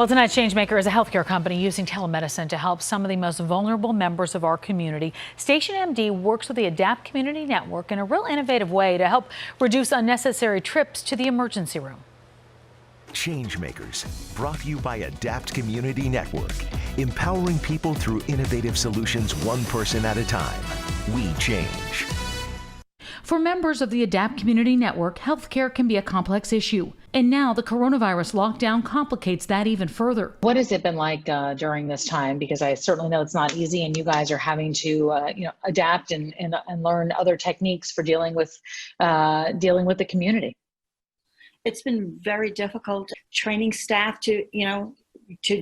Well, tonight, Changemaker is a healthcare company using telemedicine to help some of the most vulnerable members of our community. StationMD works with the ADAPT Community Network in a real innovative way to help reduce unnecessary trips to the emergency room. Changemakers, brought to you by ADAPT Community Network, empowering people through innovative solutions one person at a time. We change. For members of the ADAPT Community Network, healthcare can be a complex issue. And now the coronavirus lockdown complicates that even further. What has it been like during this time? Because I certainly know it's not easy, and you guys are having to adapt and learn other techniques for dealing with the community. It's been very difficult training staff to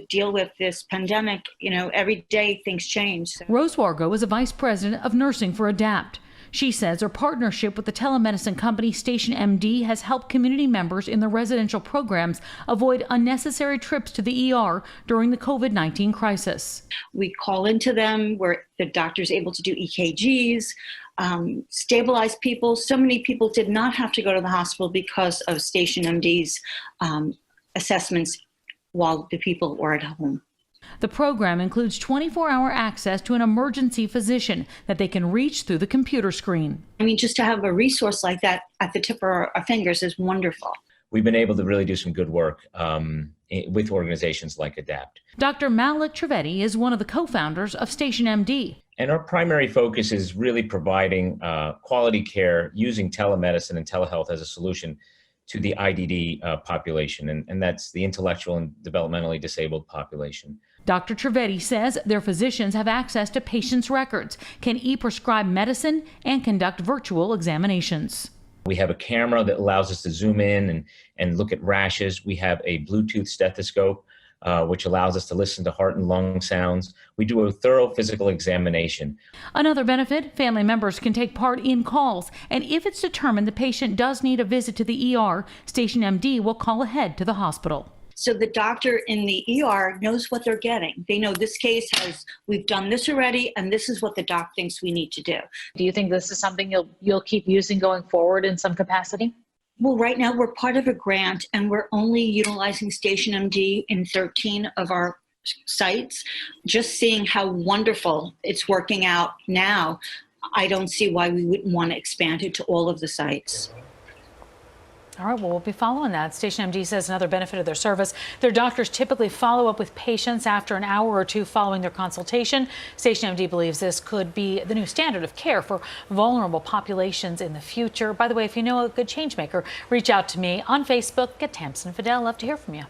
deal with this pandemic. Every day things change. So. Rose Wargo is a vice president of nursing for ADAPT. She says her partnership with the telemedicine company StationMD has helped community members in the residential programs avoid unnecessary trips to the ER during the COVID-19 crisis. We call into them where the doctor's able to do EKGs, stabilize people. So many people did not have to go to the hospital because of StationMD's assessments while the people were at home. The program includes 24-hour access to an emergency physician that they can reach through the computer screen. Just to have a resource like that at the tip of our fingers is wonderful. We've been able to really do some good work with organizations like ADAPT. Dr. Malik Trivedi is one of the co-founders of StationMD. And our primary focus is really providing quality care using telemedicine and telehealth as a solution to the IDD population, and that's the intellectual and developmentally disabled population. Dr. Trivedi says their physicians have access to patients' records, can e-prescribe medicine, and conduct virtual examinations. We have a camera that allows us to zoom in and look at rashes. We have a Bluetooth stethoscope, which allows us to listen to heart and lung sounds. We do a thorough physical examination. Another benefit, family members can take part in calls, and if it's determined the patient does need a visit to the ER, StationMD will call ahead to the hospital. So the doctor in the ER knows what they're getting. They know this case we've done this already, and this is what the doc thinks we need to do. Do you think this is something you'll keep using going forward in some capacity? Well, right now we're part of a grant, and we're only utilizing StationMD in 13 of our sites. Just seeing how wonderful it's working out now, I don't see why we wouldn't want to expand it to all of the sites. All right, well, we'll be following that. StationMD says another benefit of their service, their doctors typically follow up with patients after an hour or two following their consultation. StationMD believes this could be the new standard of care for vulnerable populations in the future. By the way, if you know a good change maker, reach out to me on Facebook at Tamsen Fadal. Love to hear from you.